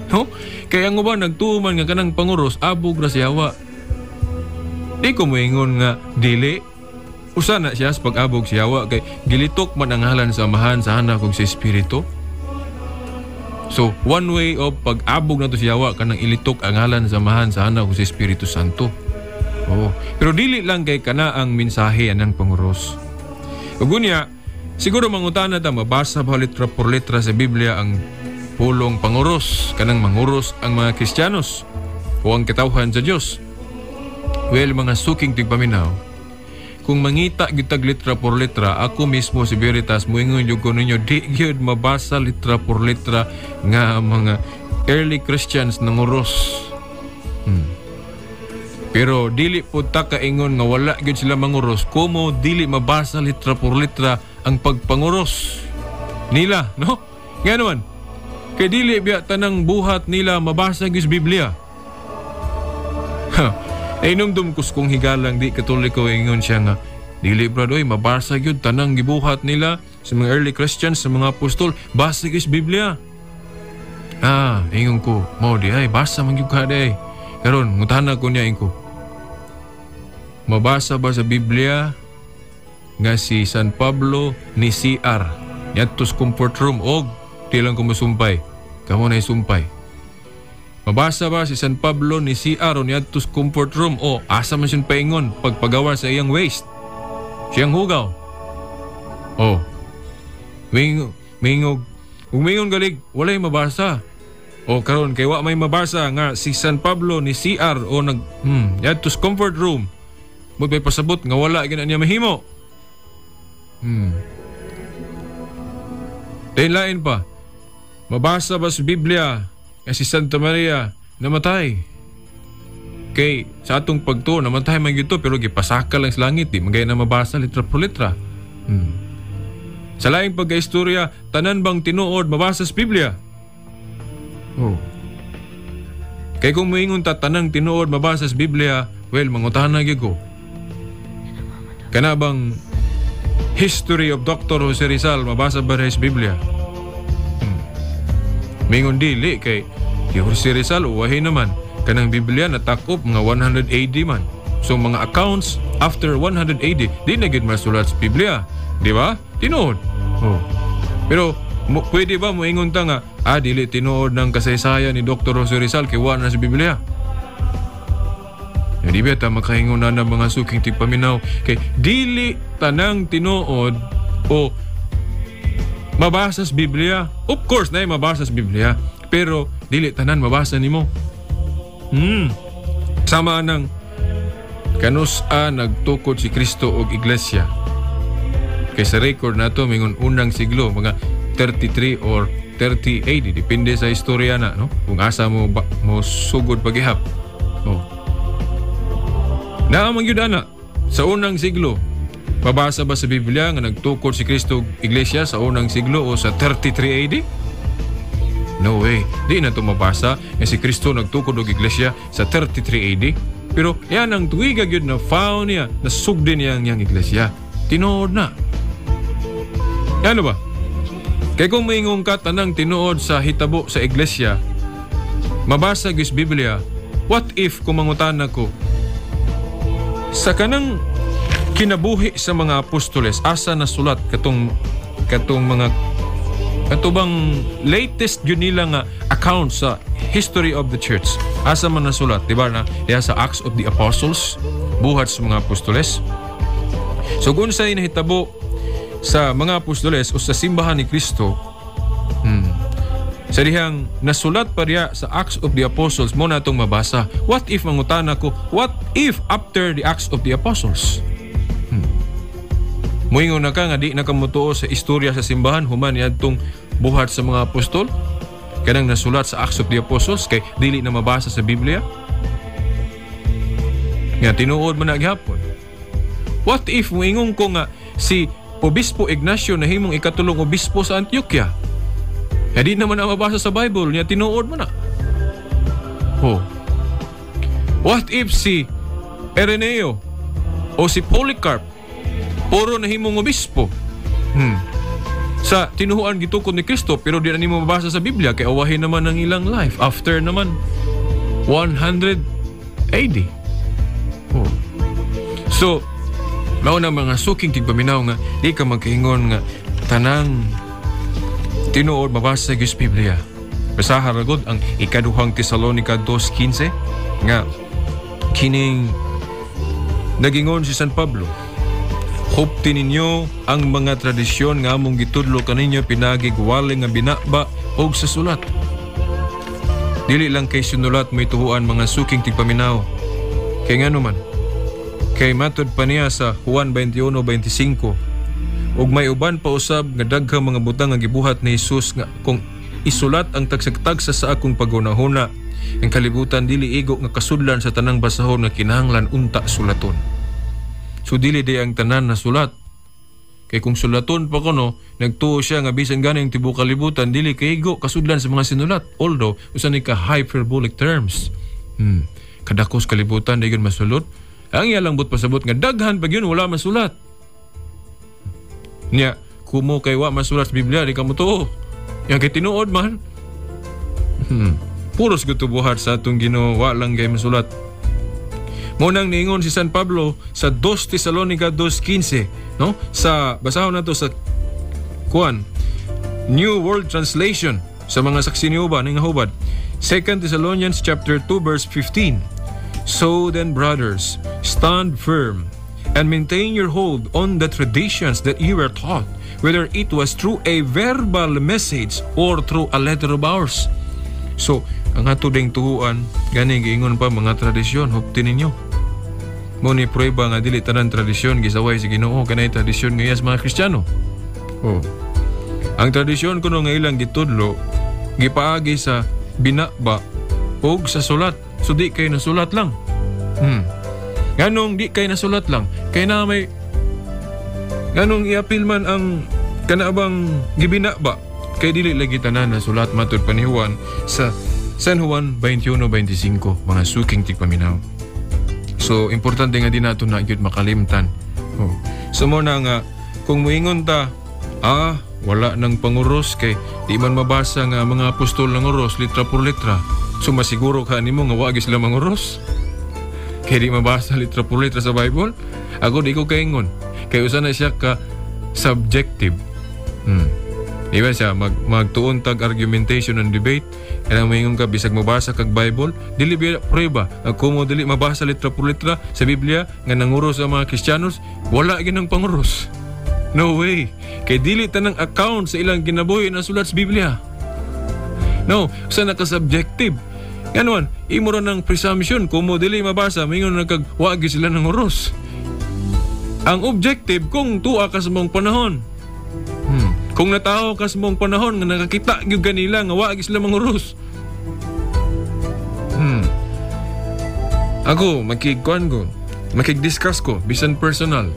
No? Kaya nga ba nagtuman nga kanang panguros abog ra siyawa. Di ko moingon nga dili. Usa na siya sa pag-abog siyawa kay gilitok man ang ngalan sa amahan sa anak ug sa espiritu. So, one way of pag-abog na to siyawa kanang ilitok ang ngalan sa amahan sa anak ug sa Espiritu Santo. Oh, pero dili lang kay kana ang mensahe anang panguros. Ug unya, siguro mangutana ta mabasa ba litra por litra sa Biblia ang pulong panguros kanang manguros ang mga Kristiyanos o ang katawhan sa Dios. Well, mga suking tigpaminaw, kung mangita gitag litra por litra, ako mismo si Veritas moingon jud ko ninyo di gyud mabasa litra por litra nga mga early Christians nanguros. Pero dili po ta kaingon nga wala gyud sila manguros kumo dili mabasa litra por litra ang pagpanguros nila, no? Nga naman, kay dili biya tanang buhat nila mabasa gyud sa Biblia. Ay nung kung higalang di Katoliko ingon siya nga dili brad oy mabasa gyud tanang gibuhat nila sa mga early Christians sa mga apostol basa gyud sa Biblia. Ingon ko mo di ay basa man gyud ka day. Karon ngutana ko niya inko. Mabasa ba sa Biblia nga si San Pablo ni CR yatos comfort room og di lang ko masumpay. Kamo na isumpay. Mabasa ba si San Pablo ni CR o niadtos comfort room o asa man siyang paingon pagpagawa sa iyang waist? Siyang hugaw. Mingog galig, walay mabasa. O karon kay wa may mabasa nga si San Pablo ni CR o niadtos comfort room. Mo may pasabot nga wala gyud niya mahimo. Lain pa. Mabasa ba sa Biblia si Santa Maria namatay? Kay sa atong pagtuo namatay man gyud to pero gipasaka lang sa langit di magay na mabasa litra por litra. Sa laing pagkaistorya tanan bang tinuod mabasa sa Biblia? Kay kung moingon ta tanang tinuod mabasa sa Biblia, well mangutana gyud ko. Kana bang History of Dr. Jose Rizal mabasa ba sa Biblia? Mingon dili kay Jose Rizal uwahay naman kanang Biblia natakop nga 100 AD man. So mga accounts after 100 AD di na gid masulat sa Biblia, di ba? Tinuod. Pero pwede ba moingon ta nga dili tinuod ng kasaysayan ni Dr. Jose Rizal kay wa na sa Biblia? Di ba ta makaingon na ng mga suking tigpaminaw kay dili tanang tinuod o mabasa sa Biblia. Of course na mabasa sa Biblia, pero dili tanan mabasa nimo. Sama nang kanusa nagtukod si Kristo og iglesia. Kay sa record nato mingon unang siglo mga 33 or 30 AD depende sa istorya na, no? Kung asa mo sugod paghihap. Naamang yun ana sa unang siglo. Mabasa ba sa Biblia nga nagtukod si Kristo iglesia sa unang siglo o sa 33 AD? No way. Di na ito mabasa nga si Kristo nagtukod og iglesia sa 33 AD. Pero yan ang tuwiga yun na found niya, na sugdi niya ang iglesia. Tinuod na. Ano ba? Kaya kung maingong ka tanang tinuod sa hitabo sa iglesia, mabasa gis Biblia, what if kung mangutan ako sa kanang kinabuhi sa mga apostoles, asa nasulat katong mga katubang latest yun nila nga account sa history of the church, asa man nasulat, di ba na diha sa Acts of the Apostles, buhat sa mga apostoles. So kung sa'y nahitabo sa mga apostoles o sa simbahan ni Kristo, sa dihang nasulat pa riya sa Acts of the Apostles, mo na itong mabasa. What if, mangutan ako, what if after the Acts of the Apostles? Muingon na ka nga di nakamutuo sa istorya sa simbahan, human yadtong buhat sa mga apostol, kanang nasulat sa Acts of the Apostles, kay dili na mabasa sa Biblia. Nga tinuod man na gyapon. What if muingon ko nga si Obispo Ignacio na himong ikatulong obispo sa Antioquia, di naman na mabasa sa Bible niya, tinuod man na. What if si Ireneo o si Polycarp puro na himong obispo sa tinuhuan gitukod ni Kristo, pero di na nimo mabasa sa Biblia kay awahin naman ang ilang life after naman 100 AD. So mao na mga suking tigpaminaw nga di ka magkaingon nga tanang tinuod mabasa sa Biblia. Basaha ragod ang ikaduhang Tesalonica 2:15 nga kining nagingon si San Pablo, hupti ninyo ang mga tradisyon nga among gitudlo kaninyo pinagigwali nga binaba og sa sulat. Dili lang kay sinulat may tuhuan mga suking tigpaminaw. Kay ngano man, kay matud pa niya sa Juan 21:25, ug may uban pa usab nga daghang mga butang nga gibuhat ni Hesus nga kung isulat ang tagsagtagsa sa akong pagunahuna, ang kalibutan dili igo nga kasudlan sa tanang basahon nga kinahanglan unta sulaton. So dili di ang tanan na sulat. Kay kung sulaton pa kono, nagtuo siya nga bisan ganing tibuok kalibutan dili kaigo kasudlan sa mga sinulat. Although usa ni ka hyperbolic terms. Kadakos kalibutan dayon masulot. Ang iya lang but pasabot nga daghan pag yun wala masulat. Nya kumo kay wa masulat sa Biblia di ka motuo. Yang kay tinuod man. Puros gutubuhat sa atong Ginoo, wa lang kay masulat. Munang niingon si San Pablo sa 2 Tesalonica 2:15, no? Sa basahon nato sa New World Translation sa mga saksi ni uban ning hubad. 2 Thessalonians chapter 2 verse 15. So then, brothers, stand firm and maintain your hold on the traditions that you were taught, whether it was through a verbal message or through a letter of ours. So, ang ato ding tuhuan, gani giingon pa mga tradisyon, hupti ninyo. Mo ni prueba nga dili tanan tradisyon gisaway sa Ginoo, kanay tradisyon nga yes mga Kristiyano. Ang tradisyon kuno nga ilang gitudlo gipaagi sa binaba og sa sulat. So di kay nasulat lang. Ganong di kay nasulat lang. Kay na may ganong iapil man ang kanabang gibinaba kay dili lagi tanan na sulat matud pa ni Juan sa San Juan 21:25, mga suking tigpaminaw. So importante nga din nato na gyud makalimtan. So mo na nga kung muingon ta, wala nang panguros kay di man mabasa nga mga apostol ng uros litra por litra. So masiguro ka nimo nga wa gyud sila manguros. Kay di mabasa litra por litra sa Bible. Ako di ko kaingon. Kay usa na siya ka subjective. Di ba siya magtuon tag argumentation and debate. Kaya mayingon ka bisag mabasa kag Bible, dili biya prueba. Kumo dili mabasa litra por litra sa Biblia nga nanguros ang mga Kristiyanos, wala ginang panguros. No way. Kay dili tanang account sa ilang kinabuhi na sulat sa Biblia. No, sa naka-subjective. Ganon, imo ra ng presumption kumo dili mabasa, mayingon na kag wa gyud sila nanguros. Ang objective kung tuwa ka sa mong panahon. Kung nataho ka sa mong panahon nga nakakita gyud kanila nga wa gyud sila manguros. Ako makigkuan ko, makig-discuss ko bisan personal.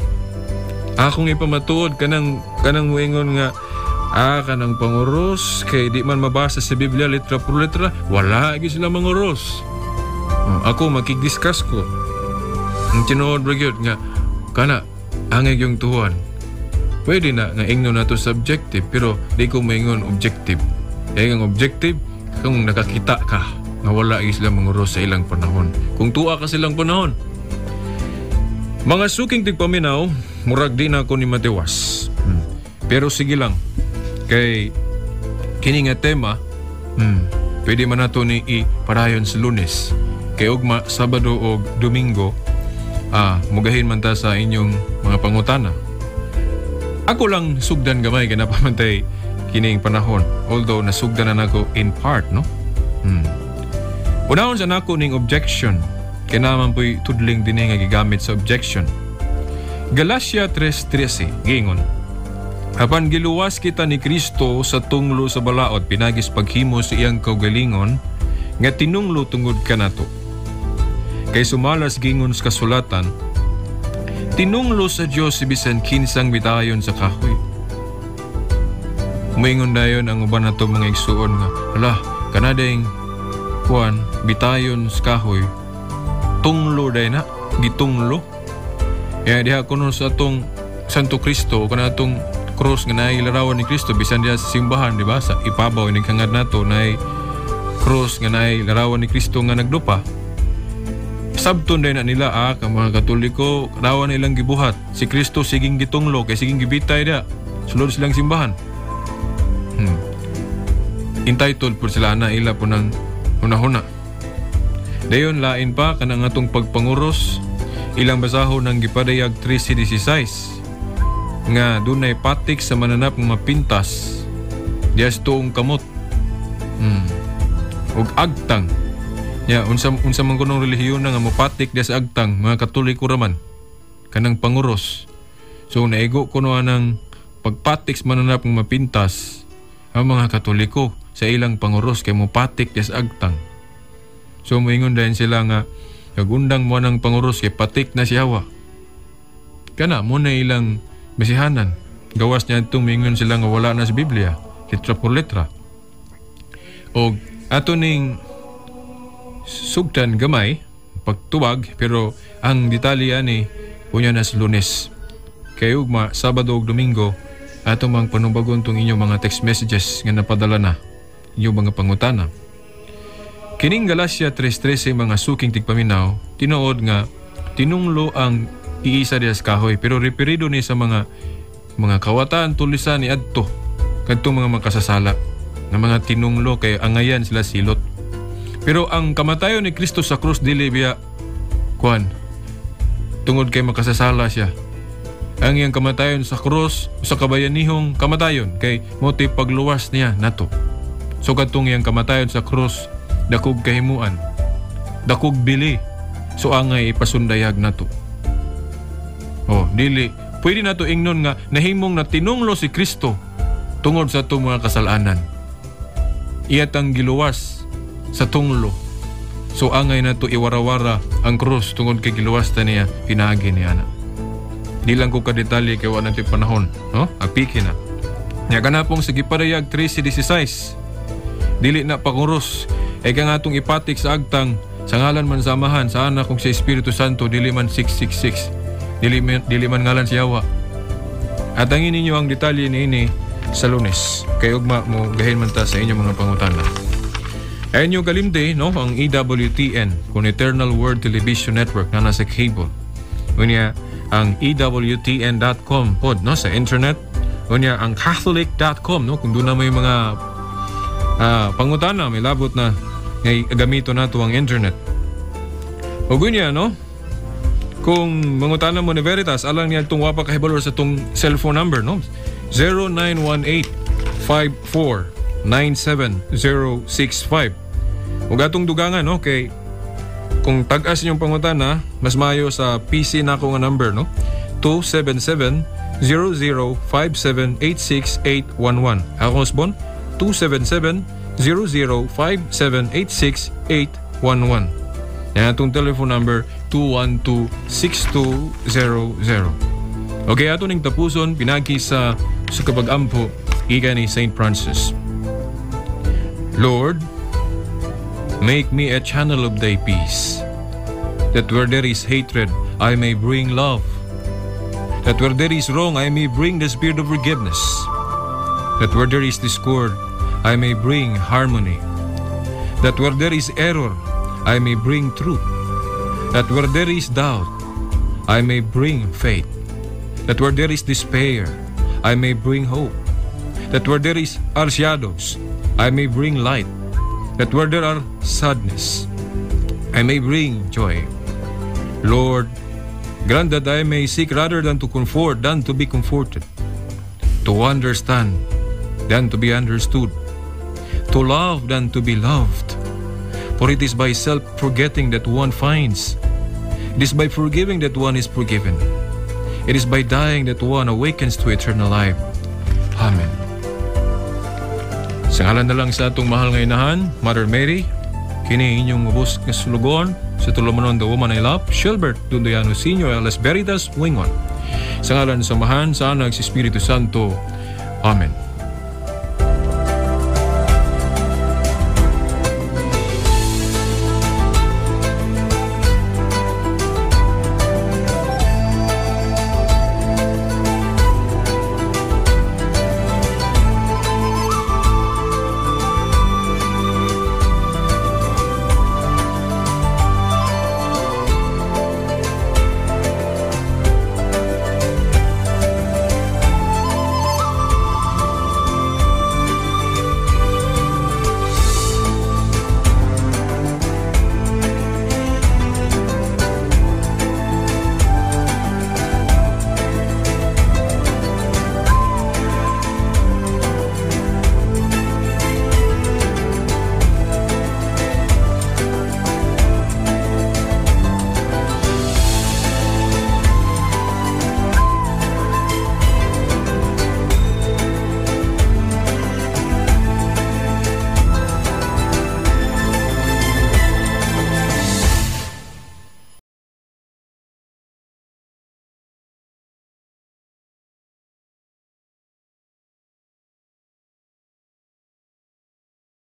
Akong ipamatuod kanang muingon nga kanang panguros kay di man mabasa sa Biblia litra por litra, wala gyud sila manguros. Ako makig-discuss ko. Ang tinuod ra gyud nga kana angay yung tuwan. Pwede na nga ingnon nato subjective pero di ko maingon objective. Kaya ang objective kung nakakita ka nga wala sila manguros sa ilang panahon. Kung tuwa ka silang panahon. Mga suking tigpaminaw, murag din ako ni matewas. Pero sige lang, kay kini nga tema, pwede man nato ni iparayon sa Lunes. Kay ugma, Sabado o Domingo, mugahin man ta sa inyong mga pangutana. Ako lang sugdan gamay kaya napamantay kining panahon. Although nasugdan na ako in part, no? Unahon sa nako ning objection, kaya naman po'y tudling din nga gigamit sa objection. Galatia 3:13, gingon, apan giluwas kita ni Kristo sa tunglo sa balaod, pinagis paghimo sa iyang kaugalingon, nga tinunglo tungod ka nato. Kay sumalas gingon sa kasulatan, tinunglo sa Diyos si bisan kinsang bitayon sa kahoy. Umingon dayon ang uban nato mga igsuon nga, hala, kanadeng kuan, bitayon sa kahoy, tunglo day na, gitunglo. Kaya diha kuno sa atong Santo Cristo, kana atong cross nga naay larawan ni Kristo, bisan diha sa simbahan, di ba? Sa ipabaw, inigkangad nato, naay cross nga naay larawan ni Kristo nga nagdupa. Sabton day na nila, ka mga Katoliko, larawan nilang gibuhat. Si Kristo siging gitunglo, kay siging gibitay diha. Sulod silang simbahan. Entitled po sila na ila po ng huna-huna. Dayon lain pa kanang atong pagpanguros, ilang basahon ng gipadayag 13:16 nga dunay patik sa mananap ng mapintas dias tuong kamot ug agtang unsa man kunong relihiyon nga mopatik dias agtang, mga Katoliko raman kanang panguros. So naigo kuno anang pagpatik sa mananap ng mapintas ang mga Katoliko sa ilang panguros kay mopatik dias agtang. So moingon din sila nga kagundang mo ng panguros kay patik na siyawa. Kana mo na ilang masihanan. Gawas niya itong moingon sila nga wala na sa Biblia, litra por litra. O ato ning sugtan gamay, pagtuwag, pero ang detalye ani unya na sa Lunes. Kay ugma, Sabado ug Domingo, ato mang panubagon tong inyong mga text messages nga napadala na, inyong mga pangutana. Kining Galatia 3:13 mga suking tigpaminaw, tinuod nga tinunglo ang iisa dias kahoy, pero referido ni sa mga kawatan tulisan ni adto kadtong mga makasasala nga mga tinunglo kay angayan sila silot. Pero ang kamatayon ni Kristo sa krus dili biya kuan tungod kay makasasala siya. Ang iyang kamatayon sa krus sa kabayanihong kamatayon kay mo'y pagluwas niya nato. So kadtong iyang kamatayon sa krus dakog kahimuan, dakog bili, so angay ipasundayag nato. Dili pwede nato ingnon nga nahimong na tinunglo si Kristo tungod sa itong mga kasalanan. Iyat ang giluwas sa tunglo, so angay nato iwarawara ang krus tungod kay giluwas ta niya pinaagi niya na. Di lang ko kadetalye kay wala natin panahon, no? Apiki na. Nya kanapong sige parayag 13:16. Dili na panguros ay kang atong ipatik sa agtang sa ngalan man samahan sa anak kong sa Espiritu Santo, dili man 666, dili man ngalan siyawa. At angin ninyo ang detalye niini sa Lunes, kay ugma mo gahin man ta sa inyong mga pangutana. Ayon yung kalimde, no, ang EWTN kung Eternal Word Television Network na nasa cable. Unya ang EWTN.com pod, no, sa internet. Unya ang Catholic.com, no, kung doon na may mga pangutana, may labot na ngay gamito nato ang internet. O gunya, no? Kung mangutana mo ni Veritas, alang niya itong wapa kahibalor sa itong cellphone number, no? 0918-54-97065. O gatong dugangan, no? Kay kung tag-as ninyong pangutana, mas mayo sa PC na ako nga number, no? 277-005786-811. Ako Osbon, 277-005786-811. Yan atong telephone number 212-6200. Okay, ato ning tapuson pinagi sa kapag-ampo gikan ni St. Francis. Lord, make me a channel of thy peace, that where there is hatred, I may bring love, that where there is wrong, I may bring the spirit of forgiveness, that where there is discord, I may bring harmony, That where there is error, I may bring truth. That where there is doubt, I may bring faith. That where there is despair, I may bring hope. That where there are shadows, I may bring light. That where there are sadness, I may bring joy. Lord, grant that I may seek rather than to comfort than to be comforted, to understand than to be understood, to love than to be loved. For it is by self-forgetting that one finds. It is by forgiving that one is forgiven. It is by dying that one awakens to eternal life. Amen. Sa ngalan na lang sa atong mahal nga inahan, Mother Mary, kini inyong ubos nga sulugon, sa tulumanon the woman I love, Shilbert Dundoyano Sr. Alas Veritas Wingon. Sa ngalan sa Mahan, sa Anak, sa Espiritu Santo. Amen.